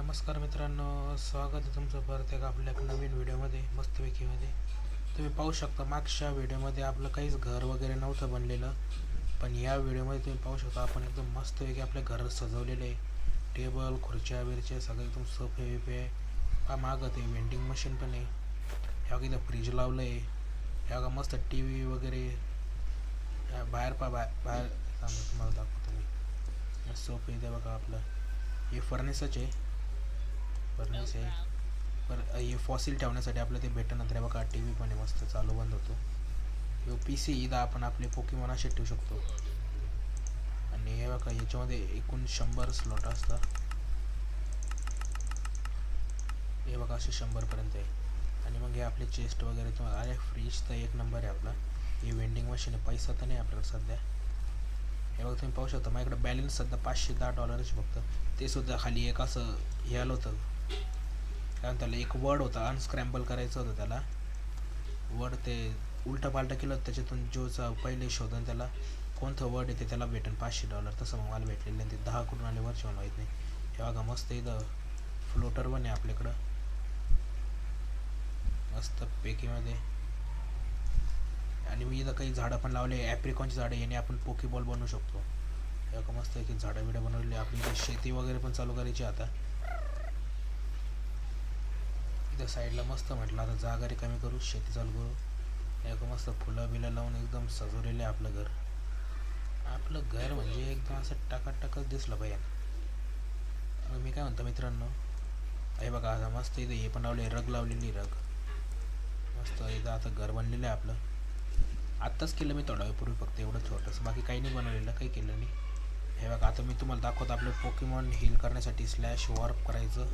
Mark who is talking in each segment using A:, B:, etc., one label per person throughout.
A: नमस्कार मित्रांनो, स्वागत आहे तुमचं परत एक आपल्या एक नवीन व्हिडिओमध्ये मस्तपैकीमध्ये. तुम्ही पाहू शकता मागच्या व्हिडिओमध्ये आपलं काहीच घर वगैरे नव्हतं बनलेलं, पण या व्हिडिओमध्ये तुम्ही पाहू शकता आपण एकदम मस्तपैकी आपले घर सजवलेले आहे. टेबल खुर्च्या बिरच्या सगळं एकदम सोफे बिफे हा मागं ते वेंडिंग मशीन पण आहे. ह्या इथं फ्रीज लावलं आहे. ह्या का मस्त टी व्ही वगैरे बाहेर बाहेर तुम्हाला दाखवतो मी. सोफे इथे बघा आपलं हे फर्निचरच आहे. फर्निच आहे पर हे फॉसिल ठेवण्यासाठी आपलं ते भेटतं. नंतर बघा टी व्ही पण आहे, मस्त चालू बंद होतो. ह्यो पी सी इथं आपण आपले पोकेमॉन असे ठेवू शकतो. आणि हे बघा याच्यामध्ये एकूण 100 स्लॉट असतात. हे बघा असे 100पर्यंत आहे. आणि मग हे आपले चेस्ट वगैरे तुम्हाला अरे फ्रीज तर एक नंबर आहे आपला. हे वेंडिंग मशीन आहे, पैसा तर नाही आपल्याकडे सध्या. हे बघा तुम्ही पाहू शकता माझ्याकडे बॅलन्स सध्या $510 फक्त. ते सुद्धा खाली एक असं हे आलं होतं, कारण त्याला एक वर्ड होता अनस्क्रॅम्बल करायचं होतं. त्याला वर्ड ते उलटा पालटा केलं होतं, त्याच्यातून जोचा पहिले शोधून त्याला कोणतं वर्ड येते त्याला भेटेन $500. तसं मग मला भेटलेलं आणि ते 10 करून आले वर्ष मला माहीत नाही. हे बघा मस्त इथं फ्लोटर पण आहे आपल्याकडं मस्त पेकीमध्ये. आणि मी इथं काही झाडं पण लावले, ॲप्रिकॉनची झाडं, याने आपण पोकेबॉल बनवू शकतो. हे बघा मस्त की झाडं बिडं बनवलेली. आपली इथे शेती वगैरे पण चालू करायची आता. इथं साईडला मस्त म्हटलं आता जागा रिकामी करू, शेती चालू करू. एक मस्त फुलं बिलं लावून एकदम सजवलेलं आहे आपलं घर. आपलं घर म्हणजे एकदम असं टाकाटाकच दिसलं पाहिजे. मी काय म्हणतो मित्रांनो, हे बघा आता मस्त इथं हे पण लावले, रग लावलेली रग मस्त. इथं आता घर बनलेलं आहे आपलं. आत्ताच केलं मी थोड्या वेळपूर्वी, फक्त एवढं छोटंसं, बाकी काही नाही बनवलेलं, काही केलं नाही. हे बघा आता मी तुम्हाला दाखवतो आपलं पोकेमॉन हील करण्यासाठी स्लॅश वॉर्प करायचं.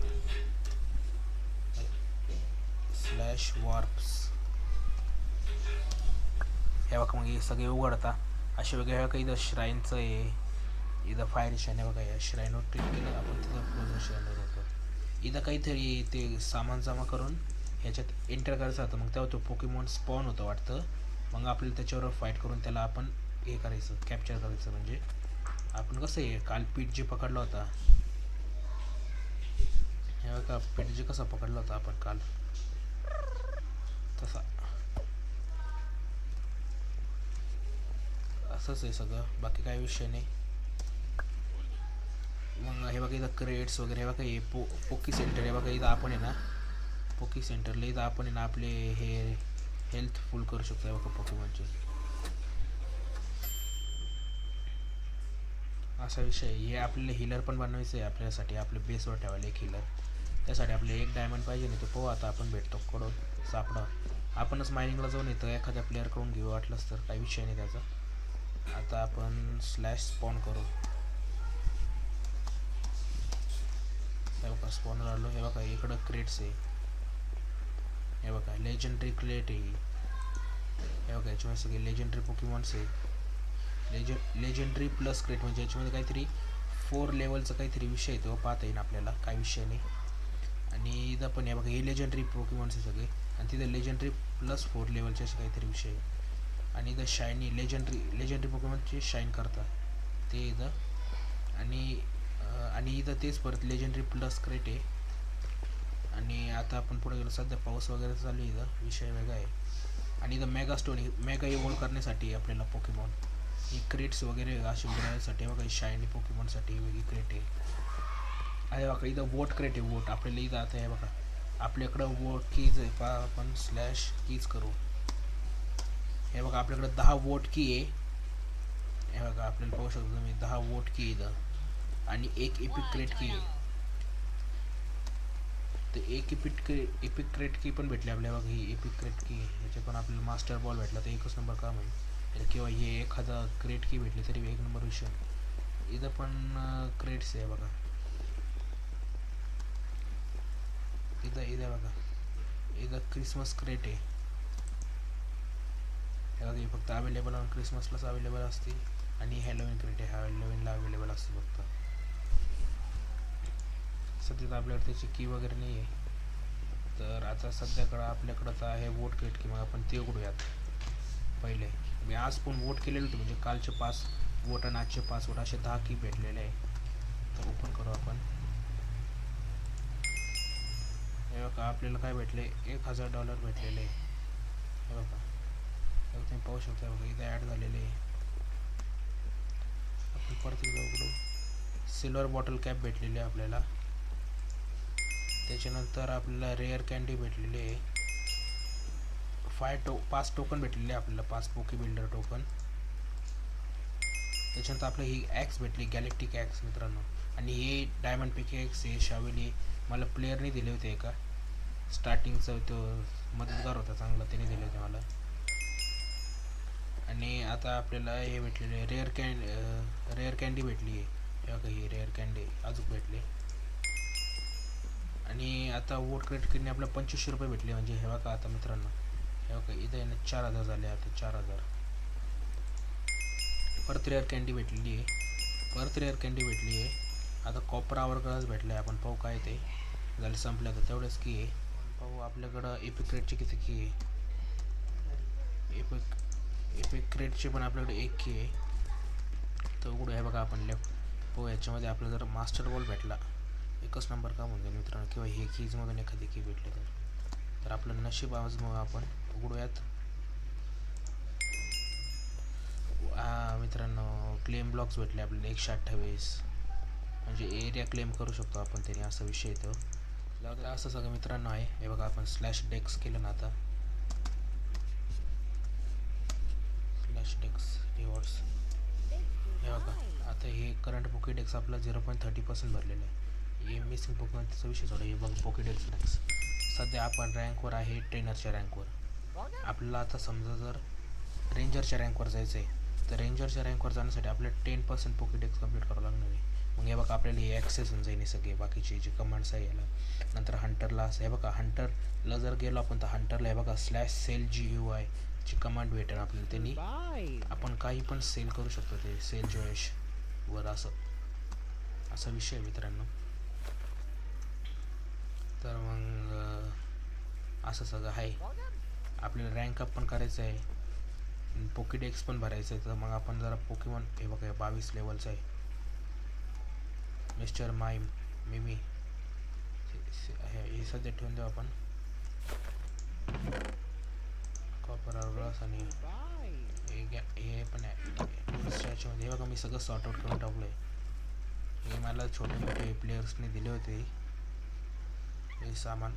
A: स्लॅश वॉर्प्स हे बघा मग हे सगळे उघडता असे वेगळ्या काही. इथं श्राईनचं आहे, इथं फायर शाईन आहे बघा. या श्राईनवर क्लिक केलं आपण तिथं फ्रोझन शाईनवर होतो. इथं काहीतरी ते सामान जमा करून ह्याच्यात एंटर करायचं होतं, मग तेव्हा तो पोकेमॉन स्पॉन होतं वाटतं. मग आपल्याला त्याच्यावर फाईट करून त्याला आपण हे करायचं, कॅप्चर करायचं. म्हणजे आपण कसं आहे काल पीठ जे पकडला होता, हे बघा पीठ जे कसा पकडला होता आपण काल, तसा असंच आहे सगळं, बाकी काही विषय नाही. मग हे बघा इथं क्रेट्स वगैरे हे बघा. हे पोकी सेंटर आहे बघा. इथं आपण आहे ना पोकी सेंटरला इथं आपण आहे ना आपले हे हेल्थ फुल करू शकतो. हे बघा पोकेमॉनचे असा विषय. हे आपल्याला हिलर पण बनवायचं आहे आपल्यासाठी, आपल्या बेसवर ठेवायला एक हिलर. त्यासाठी आपले 1 डायमंड पाहिजे. नाही तो पाहू आता आपण भेटतो कडून सापडा. आपणच मायनिंगला जाऊन येतं, एखाद्या प्लेअरकडून घेऊ वाटलंच तर, काही विषय नाही त्याचा. आता आपण स्लॅश स्पॉन करू. हे बघा स्पॉनर आलो. हे बघा इकडं क्रेट्स आहे. हे बघा लेजंडरी क्रेट आहे. हे बघा याच्यामध्ये सगळे लेजंडरी पोकेमॉन्स आहे. लेजंडरी प्लस क्रेट म्हणजे याच्यामध्ये काहीतरी 4 लेवलचा काहीतरी विषय आहे, तो पाहता येईल आपल्याला, काही विषय नाही. आणि इथं पण हे बघा हे लेजंडरी पोकेमॉन्स आहे सगळे, आणि तिथं लेजंडरी प्लस 4 लेवलचे असे काहीतरी विषय आहे. आणि इथं शायनी लेजंडरी पोकेमॉनचे शाईन करतात ते इथं. आणि इथं तेच परत लेजंडरी प्लस क्रेट आहे. आणि आता आपण पुढे गेलो, सध्या पाऊस वगैरे चालू आहे, इथं विषय वेगळा आहे. आणि इथं मेगा स्टोन, मेगा इव्होल्व करण्यासाठी आपल्याला पोकेमॉन ही क्रेट्स वगैरे असे मिळवण्यासाठी बघा. शायनी पोकेमॉनसाठी वेगळी क्रेट आहे. अरे बघा इथं वोट क्रेट आहे. वोट आपल्याला इथं आता हे बघा आपल्याकडं वोट कीज आहे पहा. आपण स्लॅश कीज करू. हे बघा आपल्याकडं 10 वोट की आहे. हे बघा आपल्याला पाहू शकतो तुम्ही 10 वोट की इथं. आणि एक एपिक क्रेट की आहे. तर एक एपिक क्रेट की पण भेटली आपल्याला बघा. ही एपिक क्रेट की ह्याच्या पण आपल्याला मास्टर बॉल भेटला तर एकच नंबर काम आहे. किंवा हे एखादा क्रेट की भेटली तरी एक नंबर विषय. इथं पण क्रेट्स आहे बघा. इथं बघा इथं क्रिसमस क्रेट आहे. हे बघा फक्त अवेलेबल क्रिसमसलाच अवेलेबल असते. आणि हॅलोविन क्रेट आहे, हॅलोविनला अवेलेबल असते फक्त. सध्या तर आपल्याकडे त्याची की वगैरे नाही आहे. तर आता सध्याकडं आपल्याकडं तर आहे वोट क्रेट की. मग आपण ते उघडूयात पहिले. मी आज पण वोट केलेलं होतं, म्हणजे कालचे 5 वोट आणि आजचे 5 वोट असे 10 की भेटलेले आहे. तर ओपन करू आपण. बघा आपल्याला काय भेटले, $1000 भेटलेले. हे बघा तुम्ही पाहू शकता. बघा इथे ॲड झालेले. आपण परत एकदा उघडू. सिल्वर बॉटल कॅप भेटलेली आहे आपल्याला. त्याच्यानंतर आपल्याला रेअर कॅन्डी भेटलेली आहे. 5 टोकन भेटलेले आपल्याला, 5 पोकी बिल्डर टोकन. त्याच्यानंतर आपल्याला ही ॲक्स भेटली, गॅलेक्टिक ॲक्स मित्रांनो. आणि हे डायमंड पिकी ॲक्स हे शावेली मला प्लेअरने दिले होते. एका स्टार्टिंगचा तो मदतगार होता चांगला, त्याने दिले होते मला. आणि आता आपल्याला हे भेटलेले रेअर कॅन्डी भेटली आहे. बघा ही रेअर कॅन्डी अजून भेटली. आणि आता वोट क्रेडिट किटने आपल्याला $2500 भेटले. म्हणजे हे बघा आता मित्रांनो, हे बघा इथं 4000 झाले. आता 4000. परत रेअर कॅन्डी भेटलेली आहे. आता कॉपर आवरगळच भेटला आहे. आपण पाहू काय ते झालं, संपलं तर तेवढंच की आहे. पाहू आपल्याकडं एपिक क्रेटची किती की आहे. एपिक क्रेटची पण आपल्याकडे 1 की आहे. तर उघडू आहे बघा आपण लेफ्ट. हो याच्यामध्ये आपल्याला जर मास्टर बॉल भेटला, एकच नंबर काम होऊन जाईल मित्रांनो. किंवा हे कीजमधून एखादी की भेटले तर आपलं नशीब आजमग आपण उघडूयात. मित्रांनो क्लेम ब्लॉक्स भेटले आपल्याला 128. म्हणजे एरिया क्लेम करू शकतो आपण त्याने, असा विषय येतो. असं सगळं मित्रांनो आहे. हे बघा आपण स्लॅश डेक्स केलं ना. आता स्लॅश डेक्स रिवॉर्ड्स हे बघा. आता हे करंट पोकेडेक्स आपला 0.30% भरलेलं आहे. हे मिसिंग पोकेडेक्सचा विषय सोडा. हे बघा पोकेडेक्स मॅक्स सध्या आपण रँकवर आहे, ट्रेनरच्या रँकवर. आपल्याला आता समजा जर रेंजरच्या रँकवर जायचं आहे तर रेंजरच्या रँकवर जाण्यासाठी आपल्याला 10% पोकेडेक्स कंप्लीट करावं लागणार आहे. मग हे बघा आपल्याला हे ॲक्सेस होऊन जाईल सगळे बाकीचे जे कमांड्स आहे याला. नंतर हंटरला असं हे बघा, हंटरला जर गेलो आपण तर हंटरला हे बघा /सेल GUI ची कमांड भेटेल आपल्याला. त्यांनी आपण काही पण सेल करू शकतो. ते सेल जॉयश वर असा विषय आहे मित्रांनो. तर मग असं सगळं आहे. आपल्याला रँक अप पण करायचं आहे, पोकेडेक्स पण भरायचं आहे. तर मग आपण जरा पोकेमॉन हे बघा 22 लेवलचं आहे. मिस्टर माईम मिमी हे सध्या ठेवून देऊ आपण. कॉपर आवरस आणि हे पण आहे स्टॅचूमध्ये. हे बघा मी सगळं सॉर्ट आउट करून टाकलं आहे. हे मला छोटे मोठे प्लेयर्सने दिले होते हे सामान.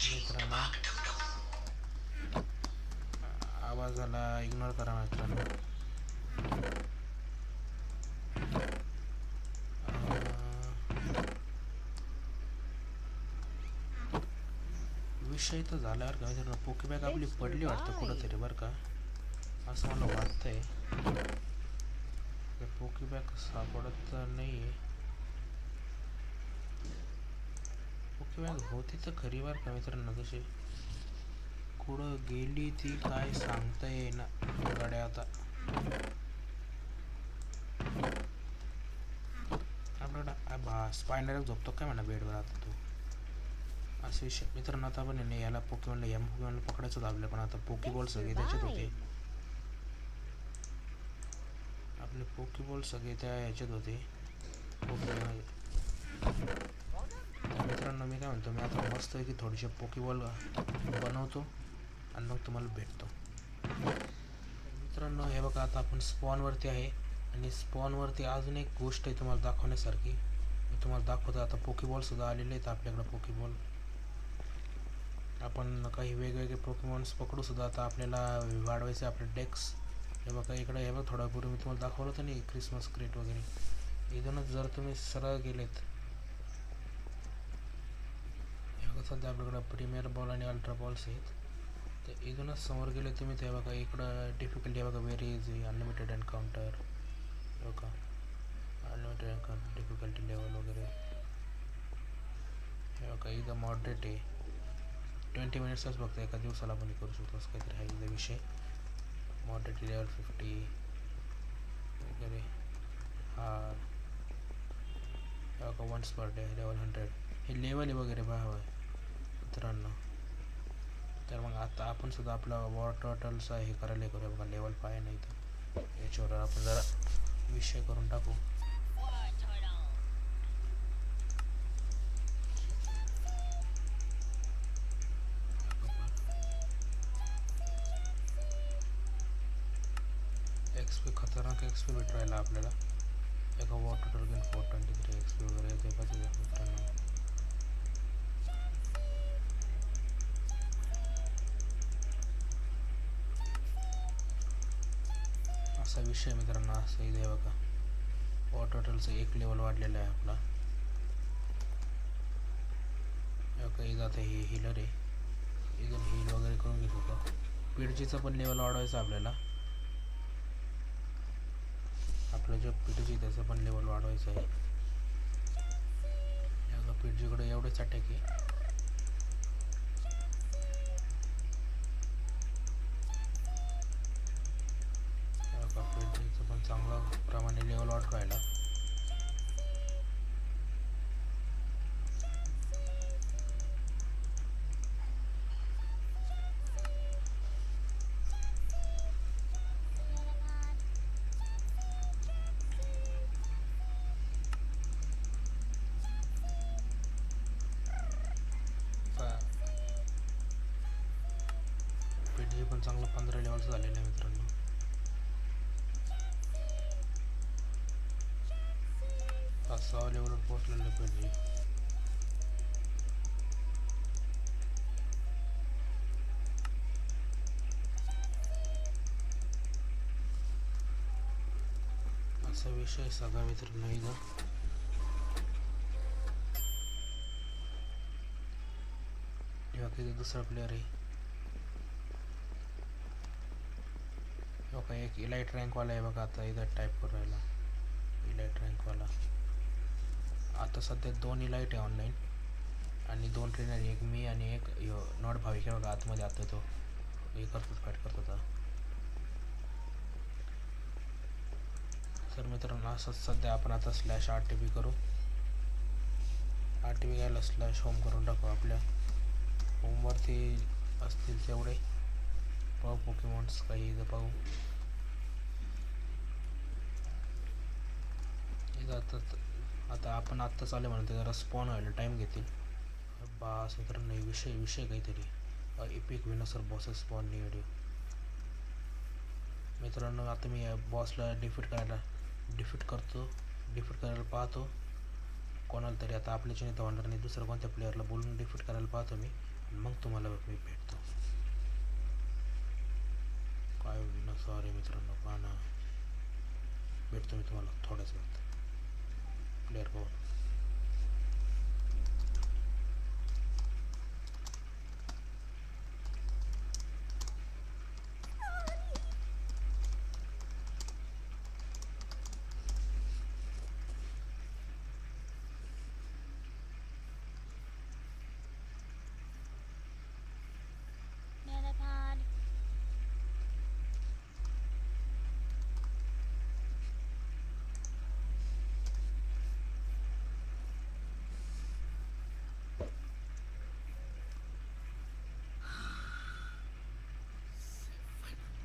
A: मित्रांनो आवाजाला इग्नोर करा मित्रांनो. विषय तर झाल्यावर का मित्रांनो, पोकेबॅग आपली पडली वाटतं कुठंतरी बरं का, असं मला वाटतंय. पोकेबॅग सापडत तर नाही आहे. पोकेबॅग होती तर खरी बरं का मित्रांनो. कशी कुठं गेली ती काय सांगता येईना गाड्या. आता आपल्याला स्पायनर झोपतो काय म्हणा बेडवर आता तो, असे विषय मित्रांनो. आता आपण याला पोकेमॉनला पकडायचं होतं आपल्या, पण आता पोकेबॉल सगळे त्याच्यात होते. आपले पोकेबॉल सगळे त्या ह्याच्यात होते मित्रांनो. मी काय म्हणतो, मी आता मस्त आहे की थोडेसे पोकेबॉल बनवतो आणि मग तुम्हाला भेटतो. मित्रांनो हे बघा आता आपण स्पॉनवरती आहे. आणि स्पॉनवरती अजून एक गोष्ट आहे तुम्हाला दाखवण्यासारखी. मी तुम्हाला दाखवतो. आता पोकेबॉलसुद्धा आलेले आहेत आपल्याकडं. पोकेबॉल आपण काही वेगवेगळे पोकेमॉन्स पकडूसुद्धा आता आपल्याला वाढवायचे आपले डेक्स. हे बघा इकडं हे बघा थोड्यापूर्वी मी तुम्हाला दाखवलं होतं नाही क्रिसमस क्रेट वगैरे. इथूनच जर तुम्ही सरळ गेलेत, हे बघा सध्या आपल्याकडं प्रीमियर बॉल आणि अल्ट्रा बॉल्स आहेत. तर इथूनच समोर गेले तुम्ही ते बघा इकडं डिफिकल्टी आहे बघा, व्हेरी इझी, अनलिमिटेड एन्काउंटर. हे बघा अनलिमिटेड एन्काउंटर डिफिकल्टी लेवल वगैरे. हे बघा इथं मॉडरेट आहे, 20 मिनिट्सच फक्त एका दिवसाला आपण करू शकतो असं काहीतरी आहे इथं विषय. मॉडरेट लेवल 50 वगैरे. हे बघा वन्स पर डे लेवल 100. हे लेवल आहे वगैरे पहा मित्रांनो. तर मग आता आपण सुद्धा आपला वॉटर टर्टलचा हे करायला करूया बघा लेवल 5 नाही तर याच्यावर आपण जरा विषय करून टाकू. XP खतरनाक XP भेट राहिला आपल्याला. एका वॉटर टर्गन 423 XP वगैरे येते पाहिजे मित्रांनो. असा विषय मित्रांनो. असं इथे बघा वॉटर टर्टलचं एक लेवल वाढलेलं आहे आपला. काही जातं हे हिलर आहे. इथून हील वगैरे करून घेत होतो. पीडजीचं पण लेवल वाढवायचं आपल्याला. आपलं जे पीडजी त्याचं पण लेवल वाढवायचं आहे. पीडजीकडे एवढेच अटॅक आहे. पीडजीचं पण चांगला प्रमाणे लेवल वाढवायला. पीडजी पण चांगलं 15 लेवलचं झालेलं आहे मित्रांनो. असा लेवलवर पोहोचलेलं आहे पीडजी. असा विषय सगळा मित्रांनो. इथं काही दुसरा प्लेअर आहे बघा. एक इलाइट रँकवाला आहे बघा. आता इथं टाईप करून राहिला इलाइट रँकवाला. आता सध्या 2 इलाइट आहे ऑनलाईन आणि 2 ट्रेनर. एक मी आणि एक नॉट भाविक आहे बघा आतमध्ये. आता तो हे करतो फाईट करत होता. तर मित्रांनो असंच सध्या आपण आता स्लॅश RTP करू. RTP घ्यायला स्लॅश होम करून टाकू. आपल्या होमवरती असतील तेवढे पाहू पोकेमॉन्स काही इथं पाहू. आता आपण आत्ता चालू म्हणून ते जरा स्पॉन व्हायला टाईम घेतील. बास मित्रांनो विषय काहीतरी एपिक विनसर बॉसेस स्पॉन न्यू व्हिडिओ. मित्रांनो आता मी बॉसला डिफीट करायला पाहतो कोणाला तरी. आता आपल्याच्या नाही तर होणार नाही. दुसऱ्या कोणत्या प्लेअरला बोलून डिफीट करायला पाहतो मी. मग तुम्हाला मी भेटतो. काय विनसर आहे मित्रांनो पाहना. भेटतो मी तुम्हाला थोड्याच वेळात प्लेअर पाहून.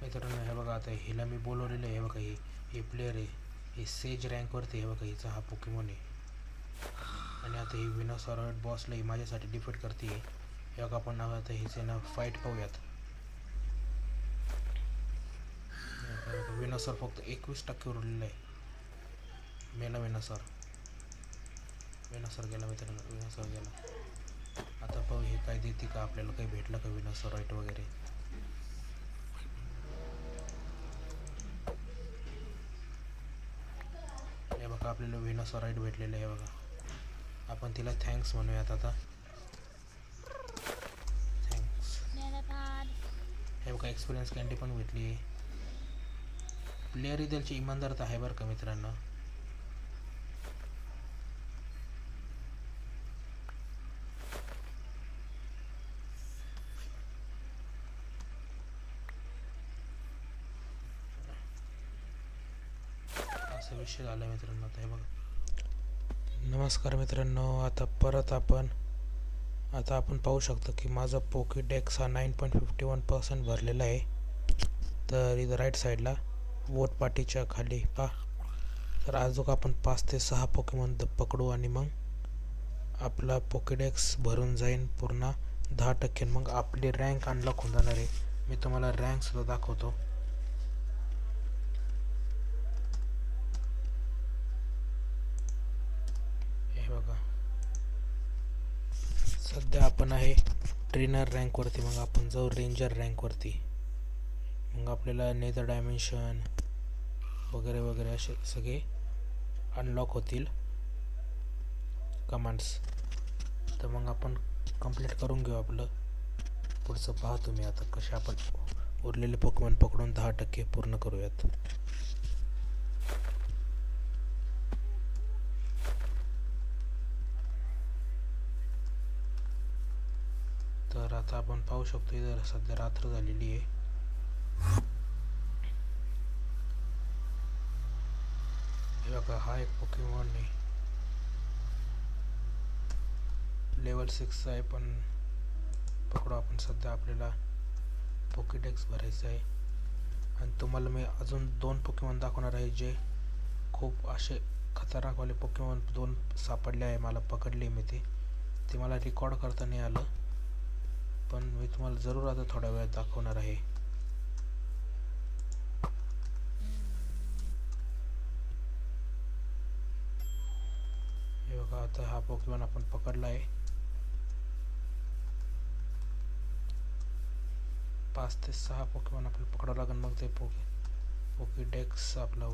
A: मित्रांनो हे बघा आता हिला मी बोलवलेलं आहे. हे बघा हे प्लेअर आहे. हे सेज रँकवरती. हे बघा हिचा हा पोकेमॉन आहे. आणि आता ही विनोसॉर बॉसला ही माझ्यासाठी डिफीट करते. हे बघा आपण आता हिचे ना फाईट पाहूयात. विनोसॉर फक्त 21% उरलेला आहे. मेला विनोसॉर गेला मित्रांनो. विनोसॉर गेला. आता पाहू हे काय देते का आपल्याला. काही भेटलं का विनोसॉर राईट वगैरे. हे बघा आपल्याला विनोसॉर राईट भेटलेलं आहे बघा. आपण तिला थँक्स म्हणूयात आता. थँक्स. हे बघा एक्सपिरियन्स कॅन्डी पण भेटली आहे. प्लेअर ही त्याची इमानदारता आहे बरं का मित्रांनो. असा विषय झाला मित्रांनो. आता हे बघा. नमस्कार मित्रांनो. आता आपण पाहू शकतो की माझा पोकेडेक्स हा 9.51% भरलेला आहे. तर इथं राईट साईडला वोट पार्टीच्या खाली तर अजून आपण 5 ते 6 पोकेमॉन पकडू आणि मग आपला पोकेडेक्स भरून जाईन पूर्ण 10%. मग आपली रँक अनलॉक होऊन जाणार आहे. मी तुम्हाला रँक सुद्धा दाखवतो. बघा सध्या आपण आहे ट्रेनर रँकवरती. मग आपण जाऊ रेंजर रँकवरती. मग आपल्याला नेदर डायमेन्शन वगैरे वगैरे असे सगळे अनलॉक होतील कमांड्स. तर मग आपण कंप्लीट करून घेऊ आपलं पुढचं. पहा तुम्ही आता कसे आपण उरलेले पोकेमॉन पकडून 10% पूर्ण करूयात. तर आता आपण पाहू शकतो इथं सध्या रात्र झालेली आहे. हे बघा हा एक पोकेमॉन आहे, लेवल 6 आहे, पण पकडू आपण. सध्या आपल्याला पोकेडेक्स भरायचं आहे. आणि तुम्हाला मी अजून 2 पोकेमॉन दाखवणार आहे जे खूप असे खतरनाकवाले पोकेमॉन 2 सापडले आहे. मला पकडले मी ते मला रेकॉर्ड करता नाही आलं, पण मी तुम्हाला जरूर आता थोड्या वेळात दाखवणार आहे. हे बघा आता हा पोकेमॉन आपण पकडला आहे. 5 ते 6 पोकेमॉन आपल्याला पकडावं लागेल. मग ते पोकेडेक्स आपला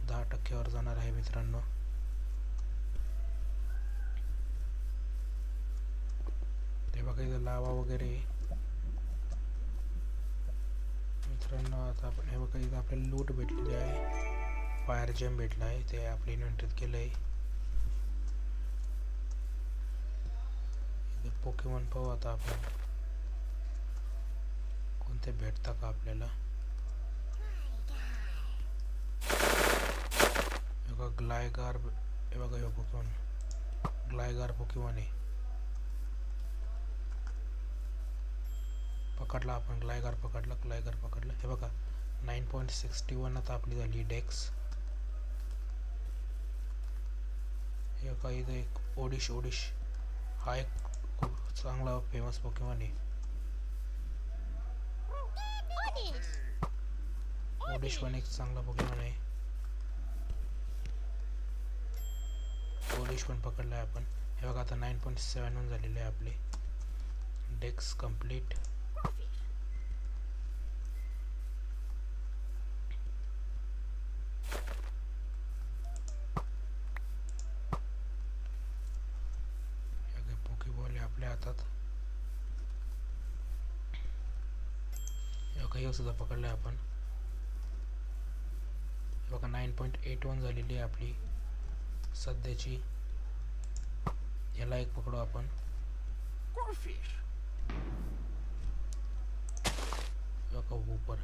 A: 10% जाणार आहे मित्रांनो. ते बघा इथं लावा वगैरे मित्रांनो. आता आपण हे बघा इथं आपल्याला लूट भेटलेली आहे, फायर जेम भेटला आहे, ते आपल्या इन्व्हेंटरीत केलं आहे. पोकेमॉन पाहू आता आपण कोणते भेटता का आपल्याला. बघा ग्लायगार, हे बघा हे पोकेमॉन ग्लायगार पोकेमॉन आहे, पकडला आपण. ग्लायगार पकडला. हे बघा 9.61 आता आपली झाली डेक्स. हे बघा इथं एक ओडिश हा एक खूप चांगला फेमस पोकेमॉन आहे. ओडिश पण एक चांगला पोकेमॉन आहे. ओडिश पण पकडला आहे आपण. हे बघा आता 9.71 झालेले आहे आपले डेक्स कंप्लीट. पोकेबॉल आहे आपल्या हातात. हे सुद्धा पकडलं आहे आपण. बघा 9.81 झालेली आहे आपली सध्याची. याला एक पकडू आपण. बघा ऊपर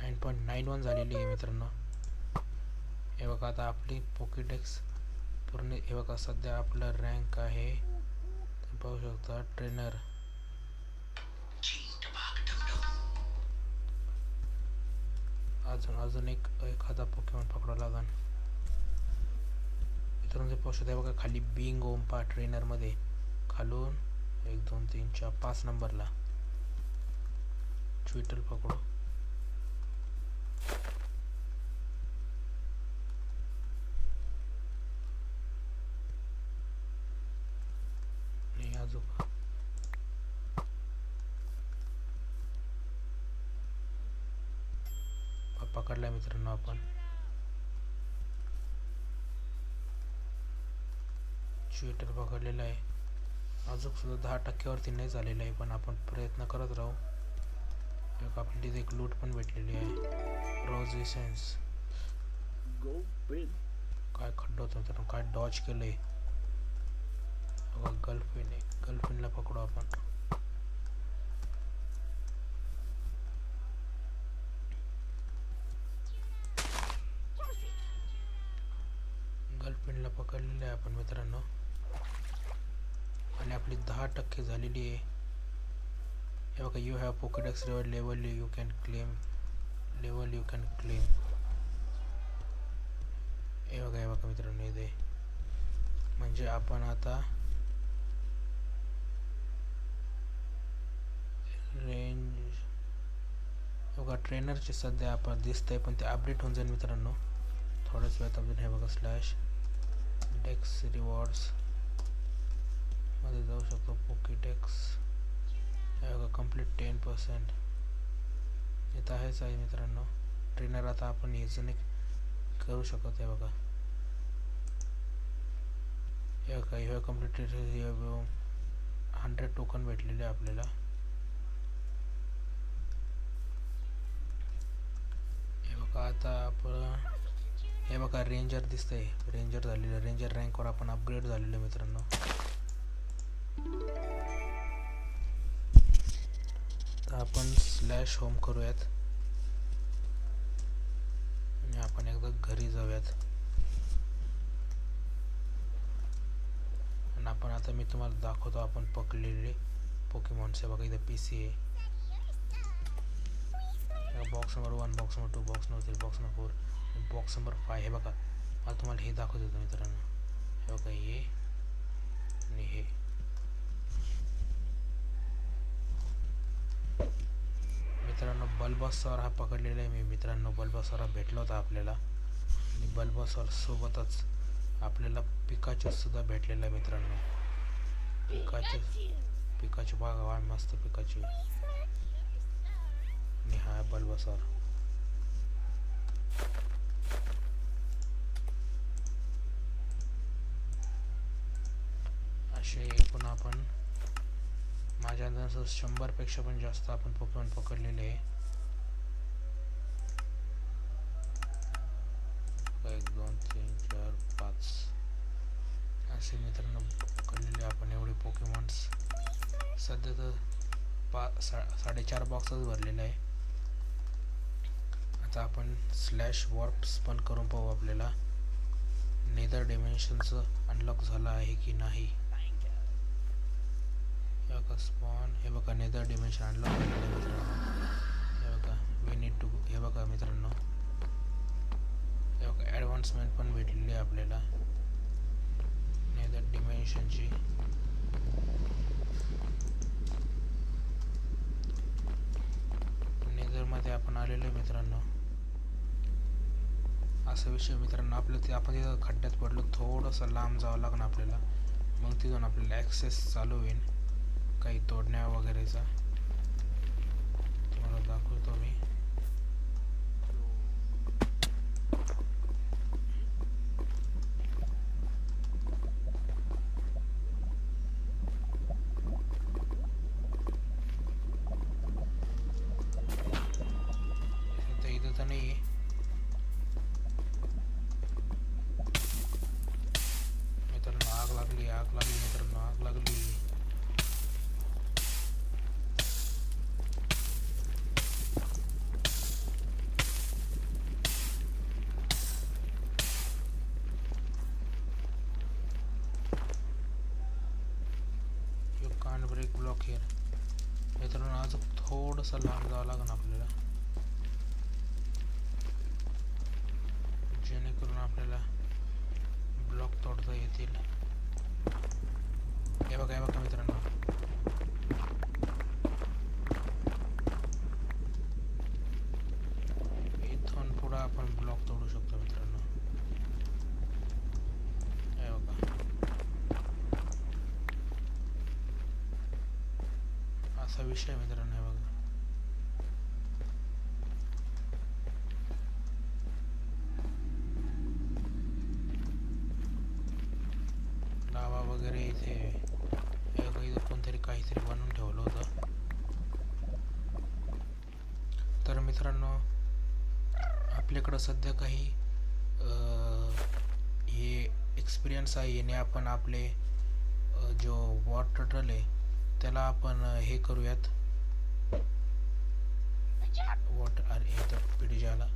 A: 9.91 झालेली आहे मित्रांनो. हे बघा आता आपली पोकेडेक्स पूर्ण. हे बघा सध्या आपला रँक आहे, तुम्ही पाहू शकता ट्रेनर. अजून एखादा पोकेमॉन पकडावा लागेल मित्रांनो. ते पाहू शकता बघा खाली बिंग ओम्पा ट्रेनर मध्ये खालून 1 2 3 4 5 नंबरला ट्विटल पकडू. पकडला मित्रांनो आपण. ट्विटर पकडलेला आहे. अजून सुद्धा 10% नाही झालेलं आहे, पण आपण प्रयत्न करत राहू. आपल्याला तिथे एक लूट पण भेटलेली आहे, रोझिसेन्स. काय खड्डा होतं मित्रांनो, काय डॉच केलंय. गर्लफ्रेंडला पकडू आपण. गर्लफ्रेंडला पकडलेलं आहे आपण मित्रांनो. आणि आपली 10% झालेली आहे. हे बघा you have Pokedex level you can claim. हे बघा मित्रांनो इथे म्हणजे आपण आता रेंज बघा ट्रेनरचे सध्या आपण दिसतंय, पण ते अपडेट होऊन जाईल मित्रांनो. थोड्याच वेळात आपण हे बघा स्लॅश डेक्स रिवॉर्ड्स मध्ये जाऊ शकतो. पोकीडेक्स हे बघा कंप्लीट 10%. इथं आहेच आहे मित्रांनो. ट्रेनर आता आपण इझिली करू शकतो. हे बघा हे बघा हे कंप्लीट 100 टोकन भेटलेले आपल्याला. हे बघा आता आपण हे बघा रेंजर दिसतंय. रेंजर झालेलं, रेंजर रँकवर आपण अपग्रेड झालेलं मित्रांनो. तर आपण स्लॅश होम करूयात आणि आपण एकदा घरी जाऊयात. आणि आपण आता मी तुम्हाला दाखवतो आपण पकडलेले पोकेमॉन्स. हे बघा इथं PC आहे. Box number 1, box number 2, box number 3, box number 4, box number 5. हे बघा मला तुम्हाला हे दाखवत होतं मित्रांनो. हे बघा हे आणि हे. मित्रांनो बल्बासॉर हा पकडलेला आहे मी. मित्रांनो बल्बासॉर हा भेटला होता आपल्याला आणि बल्बासॉर सोबतच आपल्याला पिकाचू सुद्धा भेटलेला आहे मित्रांनो. पिकाचू बघा मस्त पिकाचू आणि हा बल्बासॉर. असे एकूण आपण माझ्या अंदाजानुसार 100 पेक्षा पण जास्त आपण पोकेमॉन पकडलेले आहे. 1 2 3 4 5 असे मित्रांनो पकडलेले आपण एवढे पोकेमॉन्स. सध्या तर 4.5 बॉक्सच भरलेला आहे. आता आपण स्लॅश वॉर्प्स पण करून पाहू आपल्याला नेदर डिमेन्शनचं अनलॉक झालं आहे की नाही. हे बघा स्पॉन. हे बघा नेदर डिमेन्शन अनलॉक झालेलं आहे मित्रांनो. हे बघा वी नीड टू. हे बघा मित्रांनो हे बघा ॲडव्हान्समेंट पण भेटलेली आहे आपल्याला नेदर डिमेन्शनची. नेदरमध्ये आपण आलेलो आहे मित्रांनो. असा विषय मित्रांनो आपलं ते आपण तिथं खड्ड्यात पडलो, थोडंसं लांब जावं लागणार आपल्याला. मग तिथून आपल्याला ॲक्सेस चालू होईल काही तोडण्या वगैरेचा. तुम्हाला दाखवतो मी. इथं तर नाही आहे मित्रांनो. आग लागली, आग लागली मित्रांनो, आग लागली. You can't break block here. मित्रांनो अजून थोडंसं लांब जावं लागेल आपल्याला जेणेकरून आपल्याला ब्लॉक तोडता येतील. हे बघा मित्रांनो इथून पुढं आपण ब्लॉक तोडू शकतो मित्रांनो. हे बघा असा विषय मित्रांनो. हे बघा लावा वगैरे इथे. इथं कोणतरी काहीतरी बनवून ठेवलं होतं. तर मित्रांनो आपल्याकडं सध्या काही हे एक्सपिरियन्स आहे. याने आपण आपले जो वॉटर टर्टल आहे त्याला आपण हे करूयात. वॉटर पिढीजाला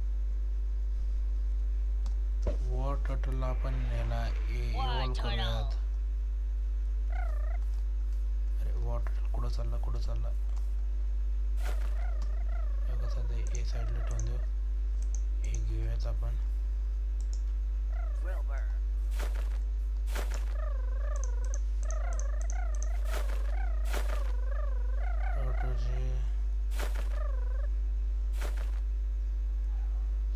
A: वॉटर टर्टलला आपण याला इव्हॉल्व करूयात. अरे वॉटर कुठं चालला सध्या ए साईडला ठेवून देऊ. हे घेऊयात आपण.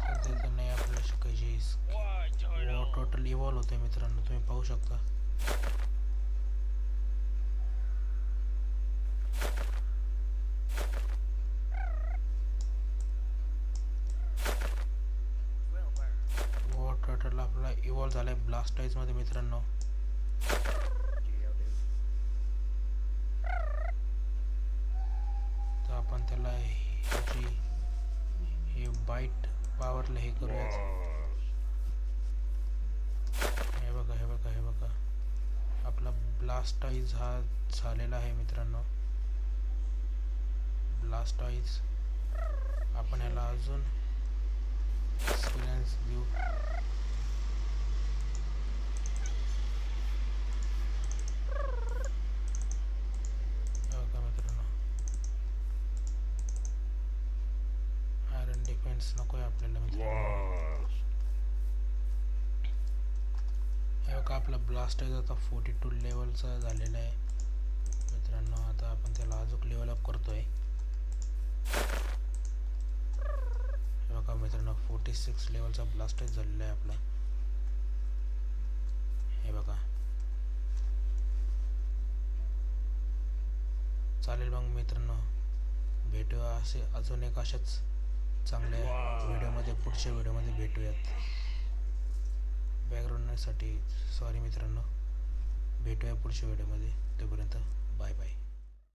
A: सध्या तर नाही आपल्याला शिकायची इवॉल्व होतोय मित्रांनो, तुम्ही पाहू शकता. वॉटर टर्टल आपला इवॉल्व झालाय ब्लास्टाइज मध्ये मित्रांनो. तर आपण त्याला हे बाईट पावरला हे करूयात. हे बघा हे बघा हे बघा, आपला ब्लास्टाइज हा झालेला आहे मित्रांनो. ब्लास्टाइज आपण याला अजून एक्सपिरियन्स देऊ. बघा मित्रांनो, आयरन डिफेन्स नको आहे आपल्याला मित्रांनो. हे बघा आपला ब्लास्टाइज आता 42 लेवलचा झालेला आहे मित्रांनो. आता आपण त्याला अजून लेवल अप करतोय. बघा मित्रांनो, 46 लेवलचा ब्लास्टाइज झालेला आहे आपला. हे बघा, चालेल मग मित्रांनो, भेटूया असे अजून एक अशाच चांगल्या व्हिडिओमध्ये, पुढच्या व्हिडिओमध्ये भेटूयात. बॅकग्राऊंडसाठी सॉरी मित्रांनो, भेटूया पुढच्या व्हिडिओमध्ये. तोपर्यंत बाय बाय.